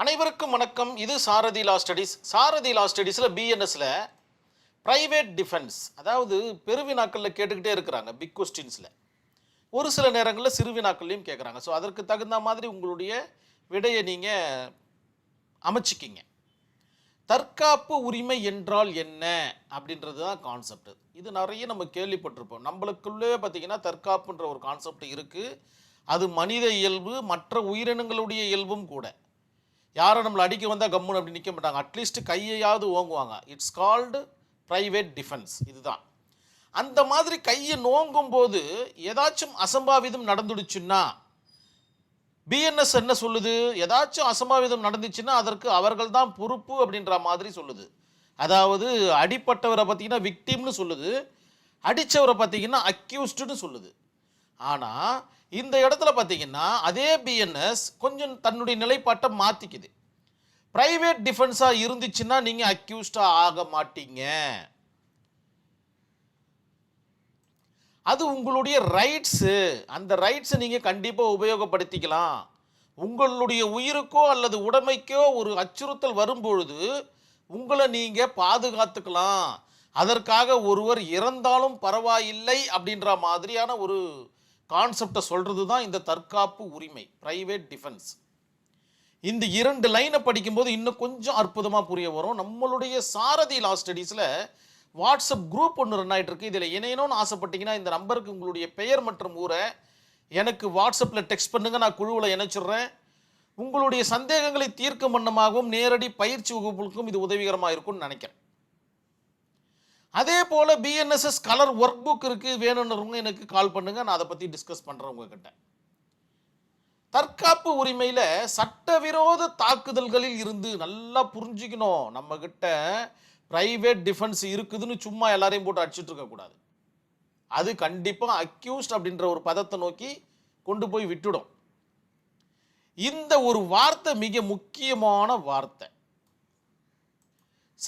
அனைவருக்கும் வணக்கம். இது சாரதி லா ஸ்டடீஸ். சாரதி லா ஸ்டடீஸில் பிஎன்எஸ்ல பிரைவேட் டிஃபென்ஸ், அதாவது பெருவினாக்களில் கேட்டுக்கிட்டே இருக்கிறாங்க பிக் கொஸ்டின்ஸில். ஒரு சில நேரங்களில் சிறுவினாக்கள்லையும் கேட்குறாங்க. ஸோ அதற்கு தகுந்த மாதிரி உங்களுடைய விடையை நீங்கள் அமைச்சிக்கிங்க. தற்காப்பு உரிமை என்றால் என்ன அப்படின்றது தான் கான்செப்ட். இது நிறைய நம்ம கேள்விப்பட்டிருப்போம். நம்மளுக்குள்ளே பார்த்திங்கன்னா தற்காப்புன்ற ஒரு கான்செப்ட் இருக்குது. அது மனித இயல்பு, மற்ற உயிரினங்களுடைய இயல்பும் கூட. யாரும் நம்மளை அடிக்க வந்தால் கம்முன்னு அப்படி நிற்க மாட்டாங்க. அட்லீஸ்ட் கையையாவது ஓங்குவாங்க. It's called private defence. இதுதான். அந்த மாதிரி கையை நோங்கும் போது ஏதாச்சும் அசம்பாவிதம் நடந்துடுச்சுன்னா பிஎன்எஸ் என்ன சொல்லுது? ஏதாச்சும் அசம்பாவிதம் நடந்துச்சுன்னா அதற்கு அவர்கள் தான் பொறுப்பு அப்படின்ற மாதிரி சொல்லுது. அதாவது அடிப்பட்டவரை பார்த்தீங்கன்னா விக்டிம்னு சொல்லுது, அடித்தவரை பார்த்தீங்கன்னா அக்யூஸ்டுன்னு சொல்லுது. ஆனால் இந்த இடத்துல பார்த்தீங்கன்னா அதே பிஎன்எஸ் கொஞ்சம் தன்னுடைய நிலைப்பாட்டை மாற்றிக்குது. ப்ரைவேட் டிஃபென்ஸாக இருந்துச்சுன்னா நீங்கள் அக்யூஸ்டாக ஆக மாட்டீங்க. அது உங்களுடைய ரைட்ஸு. அந்த ரைட்ஸை நீங்கள் கண்டிப்பாக உபயோகப்படுத்திக்கலாம். உங்களுடைய உயிருக்கோ அல்லது உடைமைக்கோ ஒரு அச்சுறுத்தல் வரும்பொழுது உங்களை நீங்கள் பாதுகாத்துக்கலாம். அதற்காக ஒருவர் இறந்தாலும் பரவாயில்லை அப்படின்ற மாதிரியான ஒரு கான்செப்டை சொல்கிறது தான் இந்த தற்காப்பு உரிமை, ப்ரைவேட் டிஃபென்ஸ். இந்த 2 லைனை படிக்கும்போது இன்னும் கொஞ்சம் அற்புதமாக புரிய வரும். நம்மளுடைய சாரதி லா ஸ்டடீஸில் வாட்ஸ்அப் குரூப் ஒன்று ரன் ஆகிட்டு இருக்கு. இதில் இணையணும்னு ஆசைப்பட்டீங்கன்னா இந்த நம்பருக்கு உங்களுடைய பெயர் மற்றும் ஊரை எனக்கு வாட்ஸ்அப்பில் டெக்ஸ்ட் பண்ணுங்கள். நான் குழுவில் இணைச்சிடுறேன். உங்களுடைய சந்தேகங்களை தீர்க்கும் வண்ணமாகவும் நேரடி பயிற்சி வகுப்புகளுக்கும் இது உதவிகரமாக இருக்கும்னு நினைக்கிறேன். அதே போல் பிஎன்எஸ்எஸ் கலர் ஒர்க் புக் இருக்குது, வேணும்னு எனக்கு கால் பண்ணுங்கள். நான் அதை பற்றி டிஸ்கஸ் பண்ணுறேன் உங்ககிட்ட. தற்காப்பு உரிமையில் சட்டவிரோத தாக்குதல்களில் இருந்து நல்லா புரிஞ்சுக்கணும். நம்மக்கிட்ட ப்ரைவேட் டிஃபென்ஸ் இருக்குதுன்னு சும்மா எல்லாரையும் போட்டு அடிச்சுட்டு இருக்கக்கூடாது. அது கண்டிப்பாக அக்யூஸ்ட் அப்படின்ற ஒரு பதத்தை நோக்கி கொண்டு போய் விட்டுடும். இந்த ஒரு வார்த்தை மிக முக்கியமான வார்த்தை.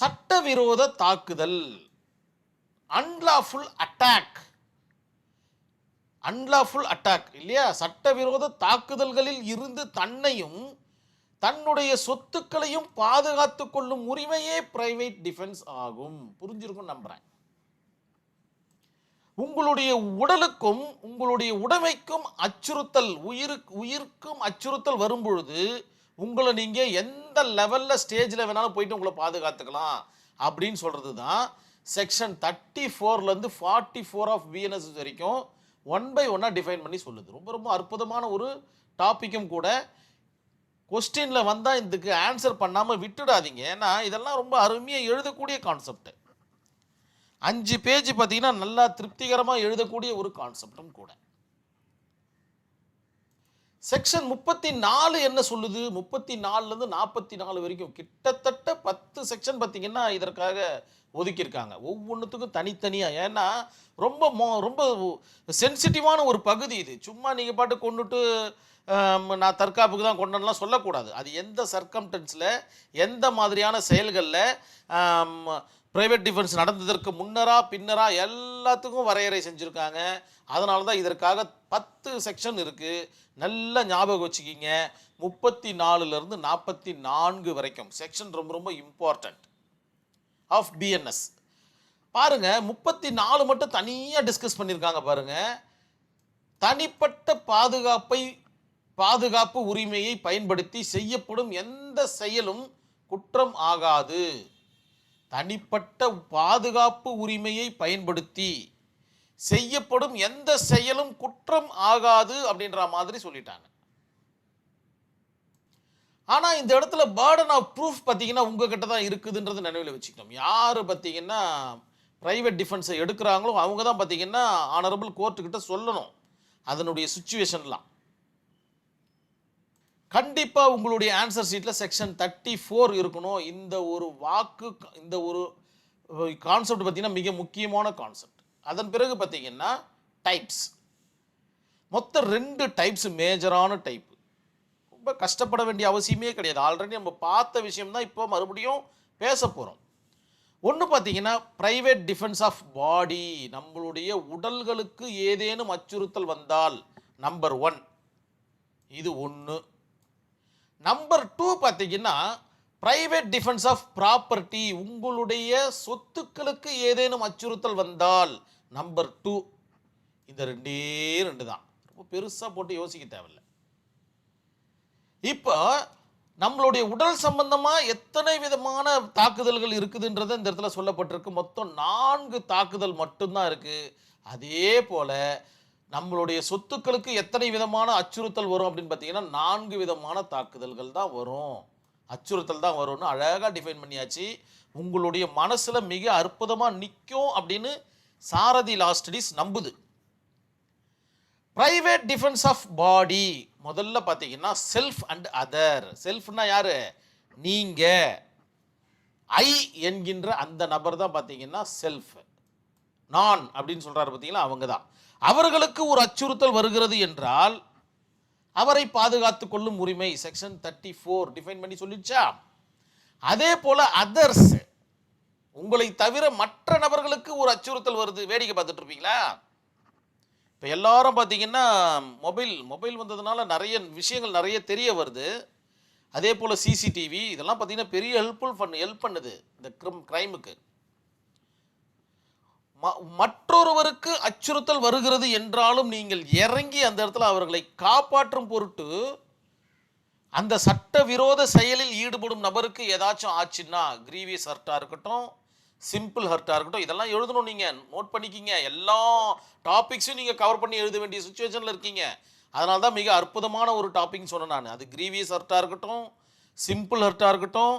சட்டவிரோத தாக்குதல், அன்லாஃபுல் அட்டாக். அன்லாஃபுல் அட்டாக் இல்லையா? சட்டவிரோத தாக்குதல்களில் இருந்து தன்னையும் தன்னுடைய சொத்துக்களையும் பாதுகாத்து கொள்ளும் உரிமையே பிரைவேட் டிஃபென்ஸ் ஆகும். புரிஞ்சிருக்கும் நம்புறேன். உங்களுடைய உடலுக்கும் உங்களுடைய உடைமைக்கும் அச்சுறுத்தல், உயிருக்கும் அச்சுறுத்தல் வரும்பொழுது உங்களை நீங்கள் எந்த லெவலில் ஸ்டேஜில் வேணாலும் போயிட்டு உங்களை பாதுகாத்துக்கலாம் அப்படின்னு சொல்கிறது தான் செக்ஷன் 34லேருந்து 44 ஆஃப் பிஎன்எஸ் வரைக்கும் 1 by 1 டிஃபைன் பண்ணி சொல்லுது. ரொம்ப ரொம்ப அற்புதமான ஒரு டாப்பிக்கும் கூட. கொஸ்டினில் வந்தால் இதுக்கு ஆன்சர் பண்ணாமல் விட்டுடாதீங்க. ஏன்னா இதெல்லாம் ரொம்ப அருமையாக எழுதக்கூடிய கான்செப்ட். 5 பேஜ் பார்த்தீங்கன்னா நல்லா திருப்திகரமாக எழுதக்கூடிய ஒரு கான்செப்டும் கூட. செக்ஷன் 34 என்ன சொல்லுது? 34லேருந்து 44 வரைக்கும் கிட்டத்தட்ட 10 செக்ஷன் பார்த்தீங்கன்னா இதற்காக ஒதுக்கியிருக்காங்க. ஒவ்வொன்றுத்துக்கும் தனித்தனியாக. ஏன்னா ரொம்ப சென்சிட்டிவான ஒரு பகுதி இது. சும்மா நீங்கள் பாட்டு கொண்டுட்டு நான் தற்காப்புக்கு தான் கொண்டலாம் சொல்லக்கூடாது. அது எந்த சர்க்கம்டன்ஸில் எந்த மாதிரியான செயல்களில் ப்ரைவேட் டிஃபென்ஸ் நடந்ததற்கு முன்னரா பின்னரா எல்லாத்துக்கும் வரையறை செஞ்சுருக்காங்க. அதனால தான் இதற்காக 10 செக்ஷன் இருக்குது. நல்லா ஞாபகம் வச்சுக்கிங்க. 34லேருந்து 44 வரைக்கும் செக்ஷன் ரொம்ப ரொம்ப இம்பார்ட்டண்ட் ஆஃப் பிஎன்எஸ். பாருங்க, 34 மட்டும் தனியாக டிஸ்கஸ் பண்ணியிருக்காங்க. பாருங்க, தனிப்பட்ட பாதுகாப்பு உரிமையை பயன்படுத்தி செய்யப்படும் எந்த செயலும் குற்றம் ஆகாது. தனிப்பட்ட பாதுகாப்பு உரிமையை பயன்படுத்தி செய்யப்படும் எந்த செயலும் குற்றம் ஆகாது அப்படின்ற மாதிரி சொல்லிட்டாங்க. ஆனால் இந்த இடத்துல பர்டன் ஆஃப் ப்ரூஃப் பார்த்தீங்கன்னா உங்ககிட்ட தான் இருக்குதுன்றது நினைவில் வச்சுக்கணும். யார் பார்த்தீங்கன்னா ப்ரைவேட் டிஃபென்ஸை எடுக்கிறாங்களோ அவங்க தான் பார்த்தீங்கன்னா ஆனரபிள் கோர்ட்டுக்கிட்ட சொல்லணும் அதனுடைய சுச்சுவேஷன்லாம். கண்டிப்பாக உங்களுடைய ஆன்சர் ஷீட்டில் செக்ஷன் 34 இருக்கணும். இந்த ஒரு வாக்கு, இந்த ஒரு கான்செப்ட் பார்த்தீங்கன்னா மிக முக்கியமான கான்செப்ட். அதன் பிறகு பார்த்தீங்கன்னா டைப்ஸ். மொத்தம் 2 டைப்ஸ், மேஜரான டைப். ரொம்ப கஷ்டப்பட வேண்டிய அவசியமே கிடையாது. ஆல்ரெடி நம்ம பார்த்த விஷயம் தான் இப்போ மறுபடியும் பேச போகிறோம். ஒன்று பார்த்தீங்கன்னா ப்ரைவேட் டிஃபென்ஸ் ஆஃப் பாடி. நம்மளுடைய உடல்களுக்கு ஏதேனும் அச்சுறுத்தல் வந்தால் நம்பர் 1 இது ஒன்று. நம்பர் 2 பார்த்தீங்கன்னா பிரைவேட் டிஃபென்ஸ் ஆஃப் ப்ராப்பர்ட்டி, உங்களுடைய சொத்துக்களுக்கு ஏதேனும் அச்சுறுத்தல் வந்தால். நம்பர் 2 இந்த ரெண்டே ரெண்டு தான், ரொம்ப பெருசா போட்டு யோசிக்க தேவையில்ல. இப்போ நம்மளுடைய உடல் சம்பந்தமா எத்தனை விதமான தாக்குதல்கள் இருக்குதுன்றது இந்த இடத்துல சொல்லப்பட்டிருக்கு. மொத்தம் 4 தாக்குதல் மட்டும்தான் இருக்கு. அதே போல நம்மளுடைய சொத்துக்களுக்கு எத்தனை விதமான அச்சுறுத்தல் வரும் அப்படின்னு பார்த்தீங்கன்னா 4 விதமான தாக்குதல்கள் தான் வரும், அச்சுறுத்தல் தான் வரும்னு அழகா டிஃபைன் பண்ணியாச்சு. உங்களுடைய மனசுல மிக அற்புதமா நிற்கும் அப்படின்னு சாரதி லா ஸ்டடீஸ் நம்புது. பிரைவேட் டிஃபென்ஸ் ஆஃப் பாடி முதல்ல பார்த்தீங்கன்னா செல்ஃப் அண்ட் அதர். செல்ஃப்னா யாரு? நீங்க, ஐ என்கின்ற அந்த நபர் தான் பார்த்தீங்கன்னா செல்ஃப். நான் அப்படின்னு சொல்றாரு பார்த்தீங்களா, அவங்க தான். அவர்களுக்கு ஒரு அச்சுறுத்தல் வருகிறது என்றால் அவரை பாதுகாத்துக் கொள்ளும் உரிமை செக்ஷன் 34 டிஃபைன் பண்ணி சொல்லிச்சா. அதே போல அதர்ஸ், உங்களை தவிர மற்ற நபர்களுக்கு ஒரு அச்சுறுத்தல் வருது, வேடிக்கை பார்த்துட்டு இருப்பீங்களா? இப்போ எல்லாரும் பார்த்தீங்கன்னா மொபைல் வந்ததுனால நிறைய விஷயங்கள் நிறைய தெரிய வருது. அதே போல் சிசிடிவி இதெல்லாம் பார்த்தீங்கன்னா பெரிய ஹெல்ப் பண்ணுது இந்த கிரைமுக்கு. மற்றொருவருக்கு அச்சுறுத்தல் வருகிறது என்றாலும் நீங்கள் இறங்கி அந்த இடத்துல அவர்களை காப்பாற்றும் பொருட்டு அந்த சட்டவிரோத செயலில் ஈடுபடும் நபருக்கு ஏதாச்சும் ஆச்சுன்னா, கிரீவியஸ் ஹர்ட்டாக இருக்கட்டும், சிம்பிள் ஹர்ட்டாக இருக்கட்டும், இதெல்லாம் எழுதணும். நீங்கள் நோட் பண்ணிக்கிங்க. எல்லா டாபிக்ஸும் நீங்கள் கவர் பண்ணி எழுத வேண்டிய சுச்சுவேஷனில் இருக்கீங்க. அதனால தான் மிக அற்புதமான ஒரு டாபிக்னு சொன்னேன் நான். அது கிரீவியஸ் ஹர்ட்டாக இருக்கட்டும், சிம்பிள் ஹர்ட்டாக இருக்கட்டும்,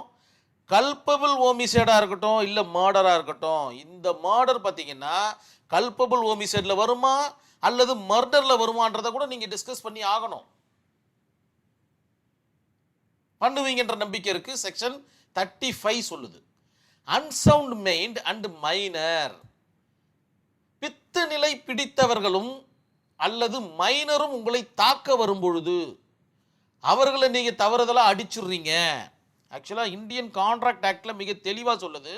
கல்பபிள் ஹோமிசைடாக இருக்கட்டும், இல்லை மர்டராக இருக்கட்டும். இந்த மர்டர் பார்த்தீங்கன்னா கல்பபிள் ஹோமிசைடில் வருமா அல்லது மர்டரில் வருமான்றதை கூட நீங்கள் டிஸ்கஸ் பண்ணி ஆகணும். பண்ணுவீங்கன்ற நம்பிக்கை இருக்கு. செக்ஷன் 35 சொல்லுது. அன்சவுண்ட் மைண்ட் அண்ட் மைனர், பித்து நிலை பிடித்தவர்களும் அல்லது மைனரும் உங்களை தாக்க வரும் பொழுது அவர்களை நீங்க தவறுதலா அடிச்சுடுறீங்க. ஆக்சுவலா இந்தியன் கான்ட்ராக்ட் ஆக்ட்ல மிக தெளிவா சொல்லுது,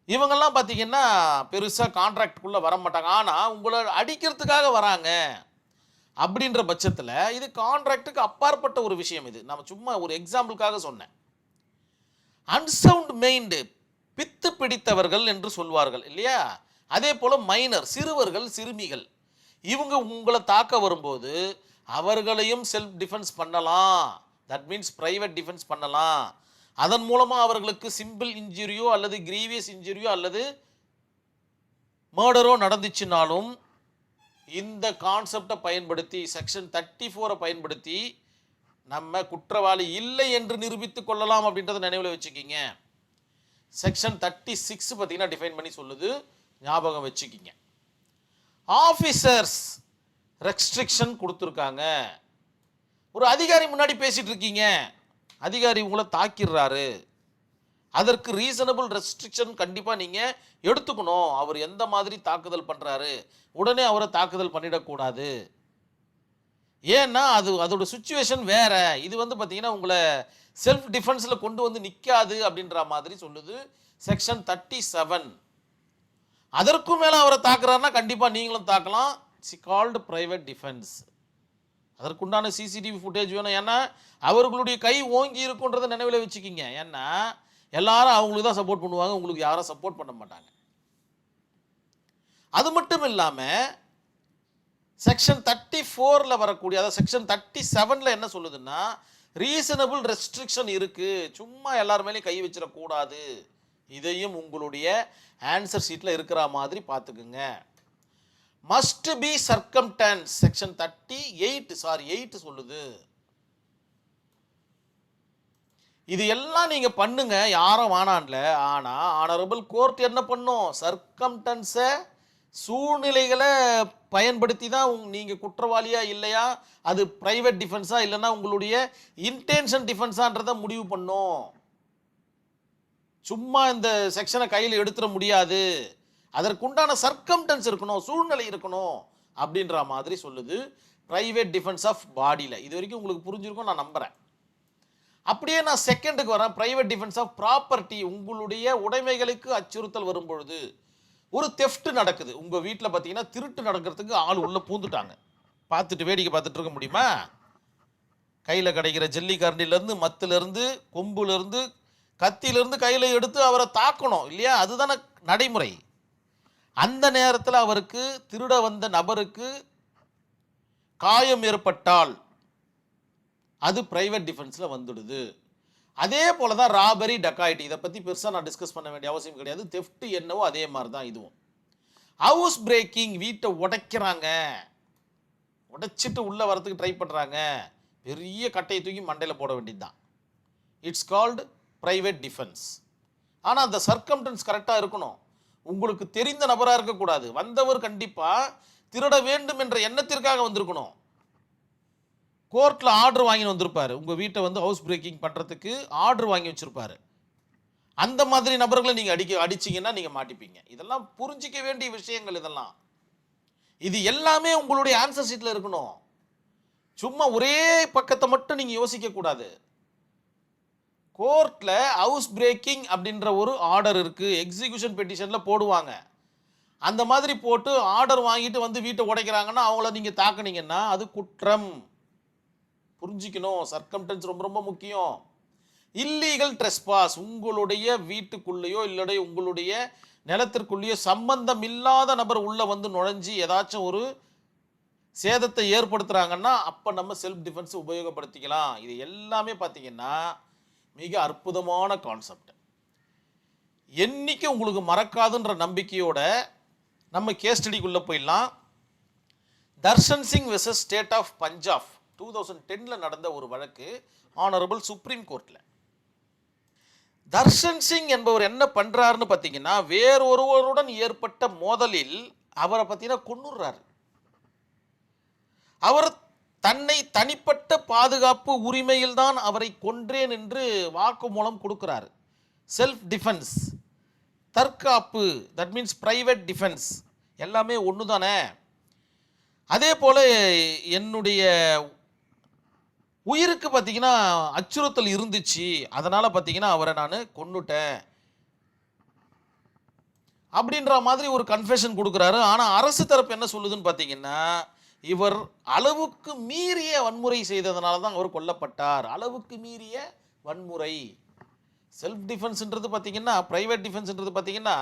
இவங்கெல்லாம் பார்த்தீங்கன்னா பெருசா கான்ட்ராக்டுக்குள்ள வர மாட்டாங்க, ஆனா உங்களை அடிக்கிறதுக்காக வராங்க. அப்படின்ற பட்சத்தில் இது கான்ட்ராக்டுக்கு அப்பாற்பட்ட ஒரு விஷயம். இது நம்ம சும்மா ஒரு எக்ஸாம்பிளுக்காக சொன்னேன். அன்சவுண்ட் மைண்டு, பித்து பிடித்தவர்கள் என்று சொல்வார்கள் இல்லையா? அதே போல மைனர், சிறுவர்கள் சிறுமிகள், இவங்க உங்களை தாக்க வரும்போது அவர்களையும் செல்ஃப் டிஃபென்ஸ் பண்ணலாம். தட் மீன்ஸ் பிரைவேட் டிஃபென்ஸ் பண்ணலாம். அதன் மூலமாக அவர்களுக்கு சிம்பிள் இன்ஜுரியோ அல்லது கிரீவியஸ் இன்ஜுரியோ அல்லது மர்டரோ நடந்துச்சுனாலும் இந்த கான்செப்டை பயன்படுத்தி செக்ஷன் 34 பயன்படுத்தி நம்ம குற்றவாளி இல்லை என்று நிரூபித்துக் கொள்ளலாம் அப்படின்றத நினைவில் வச்சுக்கிங்க. செக்ஷன் 36 பார்த்தீங்கன்னா டிஃபைன் பண்ணி சொல்லுது, ஞாபகம் வச்சுக்கிங்க. ஆஃபீஸர்ஸ் ரெஸ்ட்ரிக்ஷன் கொடுத்துருக்காங்க. ஒரு அதிகாரி முன்னாடி பேசிட்டு இருக்கீங்க, அதிகாரி உங்களை தாக்கிடுறாரு, அதற்கு ரீசனபிள் ரெஸ்ட்ரிக்ஷன் கண்டிப்பாக நீங்கள் எடுத்துக்கணும். அவர் எந்த மாதிரி தாக்குதல் பண்ணுறாரு, உடனே அவரை தாக்குதல் பண்ணிடக்கூடாது. ஏன்னா அதோட சுச்சுவேஷன் வேற. இது பார்த்தீங்கன்னா உங்களை செல்ஃப் டிஃபென்ஸில் கொண்டு வந்து நிற்காது அப்படின்ற மாதிரி சொல்லுது செக்ஷன் 37. அதற்கும் மேலே அவரை தாக்குறாருன்னா கண்டிப்பாக நீங்களும் தாக்கலாம். It's called private defence. அதற்குண்டான சிசிடிவி ஃபுட்டேஜ் வேணும். ஏன்னா அவர்களுடைய கை ஓங்கி இருக்குன்றதை நினைவில் வச்சுக்கிங்க. ஏன்னா எல்லாரும் அவங்களுக்கு தான் சப்போர்ட் பண்ணுவாங்க, உங்களுக்கு யாரும் சப்போர்ட் பண்ண மாட்டாங்க. அது மட்டும் இல்லாமல் செக்ஷன் 34 வரக்கூடிய, அதாவது செக்ஷன் 37 என்ன சொல்லுதுன்னா ரீசனபிள் ரெஸ்ட்ரிக்ஷன் இருக்கு, சும்மா எல்லார் மேலேயும் கை வச்சிடக்கூடாது. இதையும் உங்களுடைய ஆன்சர் ஷீட்டில் இருக்கிற மாதிரி பார்த்துக்குங்க. மஸ்ட் பி சர்க்கம்டன்ஸ் செக்ஷன் 8 சொல்லுது. இது எல்லாம் நீங்க பண்ணுங்க, யாரும் வானான்ல. ஆனா ஆனரபிள் கோர்ட் என்ன பண்ணும்? சர்க்கம்டன்ஸை, சூழ்நிலைகளை பயன்படுத்தி தான் நீங்க குற்றவாளியா இல்லையா, அது பிரைவேட் டிஃபென்ஸா இல்லைன்னா உங்களுடைய இன்டென்ஷன் டிஃபென்ஸான்றதை முடிவு பண்ணும். சும்மா இந்த செக்ஷனை கையில் எடுத்துட முடியாது, அதற்குண்டான சர்க்கம்டன்ஸ் இருக்கணும், சூழ்நிலை இருக்கணும் அப்படின்ற மாதிரி சொல்லுது பிரைவேட் டிஃபென்ஸ் ஆஃப் பாடியில். இது வரைக்கும் உங்களுக்கு புரிஞ்சிருக்கும் நான் நம்புறேன். அப்படியே நான் செகண்டுக்கு வரேன். பிரைவேட் டிஃபென்ஸ் ஆஃப் ப்ராப்பர்ட்டி, உங்களுடைய உடைமைகளுக்கு அச்சுறுத்தல் வரும் பொழுது ஒரு தெஃப்ட் நடக்குது உங்கள் வீட்டில், பார்த்தீங்கன்னா திருட்டு நடக்கிறதுக்கு ஆள் உள்ளே பூந்துட்டாங்க, பார்த்துட்டு வேடிக்கை பார்த்துட்டு இருக்க முடியுமா? கையில் கிடைக்கிற ஜெல்லி கரண்டிலேருந்து மத்திலேருந்து கொம்புலேருந்து கத்தியிலேருந்து கையில் எடுத்து அவரை தாக்கணும் இல்லையா? அதுதானே நடைமுறை. அந்த நேரத்தில் அவருக்கு திருட வந்த நபருக்கு காயம் ஏற்பட்டால் அது பிரைவேட் டிஃபென்ஸில் வந்துடுது. அதே போல தான் ராபரி, டக்காய்டி. இதை பற்றி பெருசாக நான் டிஸ்கஸ் பண்ண வேண்டிய அவசியம் கிடையாது. தெஃப்ட் என்னவோ அதே மாதிரி தான் இதுவும். ஹவுஸ் பிரேக்கிங், வீட்டை உடைக்கிறாங்க, உடைச்சிட்டு உள்ளே வரத்துக்கு ட்ரை பண்ணுறாங்க, பெரிய கட்டையை தூக்கி மண்டையில் போட வேண்டியது தான். It's called private defence. ஆனால் அந்த சர்க்கம்டன்ஸ் கரெக்டாக இருக்கணும். உங்களுக்கு தெரிந்த நபராக இருக்கக்கூடாது. வந்தவர் கண்டிப்பாக திருட வேண்டும் என்ற எண்ணத்திற்காக வந்திருக்கணும். கோர்ட்டில் ஆர்டர் வாங்கி வந்திருப்பார். உங்கள் வீட்டை வந்து ஹவுஸ் பிரேக்கிங் பண்ணுறதுக்கு ஆர்டர் வாங்கி வச்சுருப்பார். அந்த மாதிரி நபர்களை நீங்கள் அடிச்சிங்கன்னா நீங்கள் மாட்டிப்பீங்க. இதெல்லாம் புரிஞ்சிக்க வேண்டிய விஷயங்கள். இதெல்லாம் இது எல்லாமே உங்களுடைய ஆன்சர் ஷீட்டில் இருக்கணும். சும்மா ஒரே பக்கத்தை மட்டும் நீங்கள் யோசிக்கக்கூடாது. கோர்ட்டில் ஹவுஸ் பிரேக்கிங் அப்படின்ற ஒரு ஆர்டர் இருக்குது. எக்ஸிக்யூஷன் பெட்டிஷனில் போடுவாங்க. அந்த மாதிரி போட்டு ஆர்டர் வாங்கிட்டு வந்து வீட்டை உடைக்கிறாங்கன்னா அவங்கள நீங்கள் தாக்குனீங்கன்னா அது குற்றம். புரிஞ்சிக்கணும். சர்க்கம்டன்ஸ் ரொம்ப ரொம்ப முக்கியம். இல்லீகல் ட்ரெஸ்பாஸ், உங்களுடைய வீட்டுக்குள்ளேயோ இல்லையோ உங்களுடைய நிலத்திற்குள்ளேயோ சம்பந்தம் இல்லாத நபர் உள்ள வந்து நுழைஞ்சி ஏதாச்சும் ஒரு சேதத்தை ஏற்படுத்துகிறாங்கன்னா அப்போ நம்ம செல்ஃப் டிஃபென்ஸ் உபயோகப்படுத்திக்கலாம். இது எல்லாமே பார்த்தீங்கன்னா மிக அற்புதமான கான்செப்ட். என்னைக்கு உங்களுக்கு மறக்காதுன்ற நம்பிக்கையோட நம்ம கேஸ் ஸ்டடிக்குள்ளே போயிடலாம். Darshan Singh versus state of Punjab 2010 நடந்த ஒரு வழக்கு ஆனரபிள் சுப்ரீம் கோர்ட்டில். தர்ஷன் சிங் என்பவர் என்ன பண்ணுறாருன்னு பார்த்தீங்கன்னா, வேறொருவருடன் ஏற்பட்ட மோதலில் அவரை பார்த்தீங்கன்னா கொன்னுடுறாரு. அவர் தன்னை தனிப்பட்ட பாதுகாப்பு உரிமையில் தான் அவரை கொன்றேன் என்று வாக்குமூலம் கொடுக்கிறார். செல்ஃப் டிஃபென்ஸ், தற்காப்பு, தட் மீன்ஸ் பிரைவேட் டிஃபென்ஸ், எல்லாமே ஒன்று தானே. அதே போல் என்னுடைய உயிருக்கு பார்த்தீங்கன்னா அச்சுறுத்தல் இருந்துச்சு, அதனால் பார்த்தீங்கன்னா அவரை நான் கொன்னுட்டேன் அப்படின்ற மாதிரி ஒரு கன்ஃபெஷன் கொடுக்குறாரு. ஆனால் அரசு தரப்பு என்ன சொல்லுதுன்னு பார்த்தீங்கன்னா, இவர் அளவுக்கு மீறிய வன்முறை செய்ததுனால தான் அவர் கொல்லப்பட்டார். அளவுக்கு மீறிய வன்முறை. செல்ஃப் டிஃபென்ஸ்ன்றது பார்த்தீங்கன்னா, ப்ரைவேட் டிஃபென்ஸ்ன்றது பார்த்தீங்கன்னா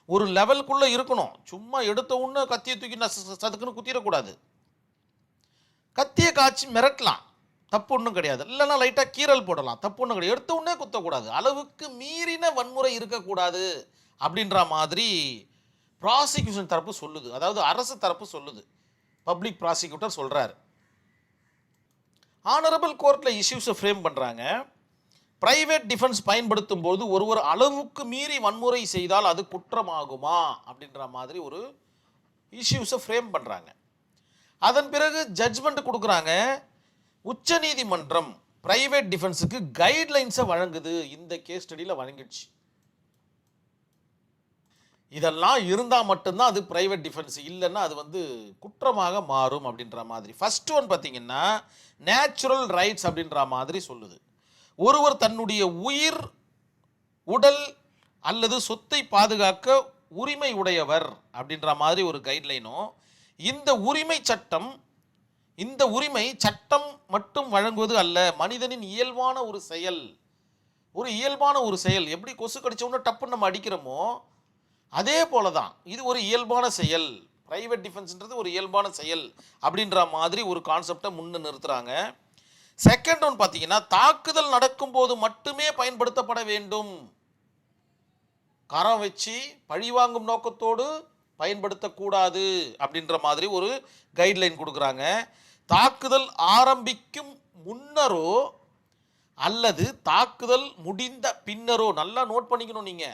ஒரு லெவலுக்குள்ளே இருக்கணும். சும்மா எடுத்த உடனே கத்தியை தூக்கி சதுக்குன்னு குத்திடக்கூடாது. கத்தியை காய்ச்சி மிரட்டலாம், தப்பு ஒன்றும் கிடையாது. இல்லைன்னா லைட்டாக கீறல் போடலாம், தப்பு ஒன்றும் கிடையாது. எடுத்த உடனே குத்தக்கூடாது. அளவுக்கு மீறின வன்முறை இருக்கக்கூடாது அப்படின்ற மாதிரி ப்ராசிக்யூஷன் தரப்பு சொல்லுது. அதாவது அரசு தரப்பு சொல்லுது. பப்ளிக் ப்ராசிக்யூட்டர் சொல்கிறார். ஆனரபிள் கோர்ட்டில் இஷ்யூஸை ஃப்ரேம் பண்ணுறாங்க. பிரைவேட் டிஃபென்ஸ் பயன்படுத்தும் போது ஒருவர் அளவுக்கு மீறி வன்முறை செய்தால் அது குற்றமாகுமா அப்படின்ற மாதிரி ஒரு இஷ்யூஸை ஃப்ரேம் பண்ணுறாங்க. அதன் பிறகு ஜட்ஜ்மெண்ட் கொடுக்குறாங்க. உச்ச நீதிமன்றம் பிரைவேட் டிஃபென்ஸுக்கு கைட்லைன்ஸை வழங்குது. இந்த கேஸ் ஸ்டடியில் வழங்கிடுச்சு. இதெல்லாம் இருந்தால் மட்டும்தான் அது பிரைவேட் டிஃபென்ஸ், இல்லைன்னா அது வந்து குற்றமாக மாறும் அப்படின்ற மாதிரி. ஃபர்ஸ்ட் ஒன் பார்த்தீங்கன்னா நேச்சுரல் ரைட்ஸ் அப்படின்ற மாதிரி சொல்லுது. ஒருவர் தன்னுடைய உயிர், உடல் அல்லது சொத்தை பாதுகாக்க உரிமை உடையவர் அப்படின்ற மாதிரி ஒரு கைட்லைனும், இந்த உரிமை சட்டம் மட்டும் வழங்குவது அல்ல, மனிதனின் இயல்பான ஒரு செயல். ஒரு இயல்பான ஒரு செயல். எப்படி கொசு கடிச்சோன்னு டப்புன்னு நம்ம அடிக்கிறோமோ அதே போல தான் இது ஒரு இயல்பான செயல். பிரைவேட் டிஃபென்ஸ்ன்றது ஒரு இயல்பான செயல் அப்படின்ற மாதிரி ஒரு கான்செப்டை முன்ன நிறுத்துறாங்க. செகண்ட் ஒன் பார்த்தீங்கன்னா, தாக்குதல் நடக்கும் போது மட்டுமே பயன்படுத்தப்பட வேண்டும். கரம் வச்சு பழிவாங்கும் நோக்கத்தோடு பயன்படுத்தக்கூடாது அப்படின்ற மாதிரி ஒரு கைட்லைன் கொடுக்குறாங்க. தாக்குதல் ஆரம்பிக்கும் முன்னரோ அல்லது தாக்குதல் முடிந்த பின்னரோ, நல்லா நோட் பண்ணிக்கணும் நீங்க,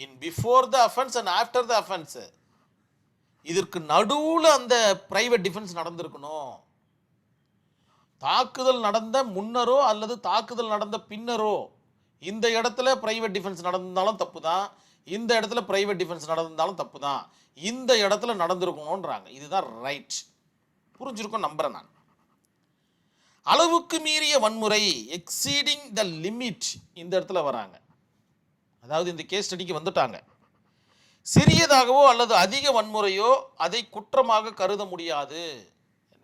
இன் before the offence and after the offence, இதற்கு நடுவில் அந்த பிரைவேட் டிஃபென்ஸ் நடந்திருக்கணும். தாக்குதல் நடந்த முன்னரோ அல்லது தாக்குதல் நடந்த பின்னரோ இந்த இடத்துல பிரைவேட் டிஃபென்ஸ் நடந்தாலும் தப்பு தான், இந்த இடத்துல பிரைவேட் டிஃபென்ஸ் நடந்தாலும் தப்பு தான், இந்த இடத்துல நடந்திருக்கணும்ன்றாங்க. இதுதான் ரைட். புரிஞ்சிருக்கும் நம்புறேன் நான். அளவுக்கு மீறிய வன்முறை, எக்ஸீடிங் த லிமிட், இந்த இடத்துல வராங்க. அதாவது இந்த கேஸ் ஸ்டடிக்கு வந்துட்டாங்க. சிறியதாகவோ அல்லது அதிக வன்முறையோ அதை குற்றமாக கருத முடியாது.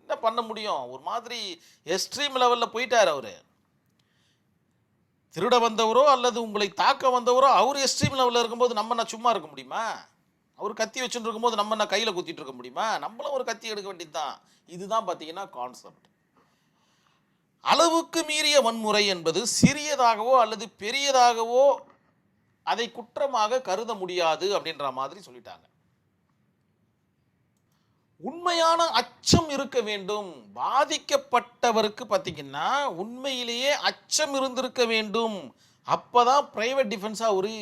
என்ன பண்ண முடியும்? ஒரு மாதிரி எக்ஸ்ட்ரீம் லெவலில் போயிட்டார் அவர். திருட வந்தவரோ அல்லது உங்களை தாக்க வந்தவரோ அவர் எக்ஸ்ட்ரீம் லெவலில் இருக்கும்போது நம்ம நான் சும்மா இருக்க முடியுமா? அவர் கத்தி வச்சுட்டு இருக்கும்போது நம்ம நான் கையில் குத்திட்டு இருக்க முடியுமா? நம்மளும் ஒரு கத்தி எடுக்க வேண்டியது தான். இதுதான் பார்த்தீங்கன்னா கான்செப்ட். அளவுக்கு மீறிய வன்முறை என்பது சிறியதாகவோ அல்லது பெரியதாகவோ அதை குற்றமாக கருத முடியாது அப்படின்ற மாதிரி சொல்லிட்டாங்க. உண்மையான அச்சம் இருக்க வேண்டும். பாதிக்கப்பட்டவருக்கு பார்த்தீங்கன்னா உண்மையிலேயே அச்சம் இருந்திருக்க வேண்டும். அப்பதான் பிரைவேட் டிஃபென்ஸா ஒரு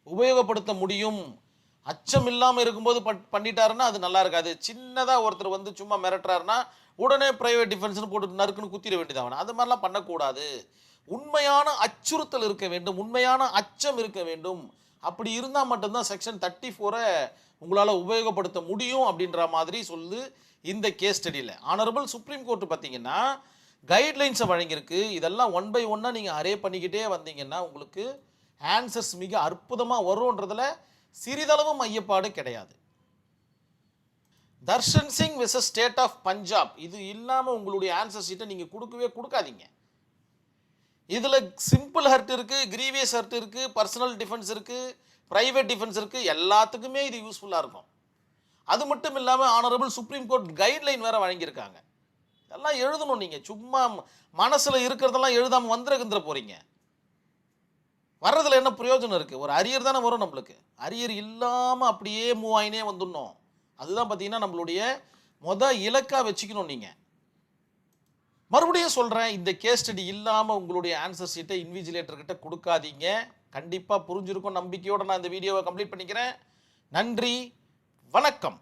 உபயோகப்படுத்த முடியும். அச்சம் இல்லாமல் இருக்கும்போது பண்ணிட்டாருன்னா அது நல்லா இருக்காது. சின்னதாக ஒருத்தர் வந்து சும்மா மிரட்டுறாருன்னா உடனே பிரைவேட் டிஃபென்ஸ்னு போட்டு நறுக்குன்னு குத்திட வேண்டியதாகணும். அது மாதிரிலாம் பண்ணக்கூடாது. உண்மையான அச்சுறுத்தல் இருக்க வேண்டும், உண்மையான அச்சம் இருக்க வேண்டும். அப்படி இருந்தால் மட்டும்தான் செக்ஷன் 34 உங்களால் உபயோகப்படுத்த முடியும் அப்படின்ற மாதிரி சொல்லு இந்த கேஸ் ஸ்டடியில். ஆனரபிள் சுப்ரீம் கோர்ட் பார்த்தீங்கன்னா கைட்லைன்ஸை வழங்கியிருக்கு. இதெல்லாம் ஒன் பை ஒன்னாக நீங்கள் அரே பண்ணிக்கிட்டே வந்தீங்கன்னா உங்களுக்கு ஆன்சர்ஸ் மிக அற்புதமாக வரும்ன்றதுல சிறிதளவும் ஐயப்பாடு கிடையாது. Darshan Singh versus state of Punjab, இது இல்லாமல் உங்களுடைய ஆன்சர் ஷீட்டை நீங்கள் கொடுக்காதீங்க. இதில் சிம்பிள் ஹர்ட் இருக்குது, கிரீவியஸ் ஹர்ட் இருக்குது, பர்சனல் டிஃபென்ஸ் இருக்குது, ப்ரைவேட் டிஃபென்ஸ் இருக்குது. எல்லாத்துக்குமே இது யூஸ்ஃபுல்லாக இருக்கும். அது மட்டும் இல்லாமல் ஆனரபிள் சுப்ரீம் கோர்ட் கைட்லைன் வேறு வழங்கியிருக்காங்க. இதெல்லாம் எழுதணும். நீங்கள் சும்மா மனசில் இருக்கிறதெல்லாம் எழுதாமல் வந்துருக்கின்ற போகிறீங்க. வர்றதுல என்ன பிரயோஜனம் இருக்குது? ஒரு அரியர் தானே வரும் நம்மளுக்கு. அரியர் இல்லாமல் அப்படியே மூவ் ஆகினே வந்துடணும். அதுதான் பார்த்தீங்கன்னா நம்மளுடைய இலக்காக வச்சுக்கணும். நீங்கள் மறுபடியும் சொல்கிறேன், இந்த கேஸ் ஸ்டடி இல்லாமல் உங்களுடைய ஆன்சர் ஷீட்டை இன்விஜிலேட்டர்கிட்ட கொடுக்காதீங்க. கண்டிப்பாக புரிஞ்சிருக்கும் நம்பிக்கையோடு நான் இந்த வீடியோவை கம்ப்ளீட் பண்ணிக்கிறேன். நன்றி, வணக்கம்.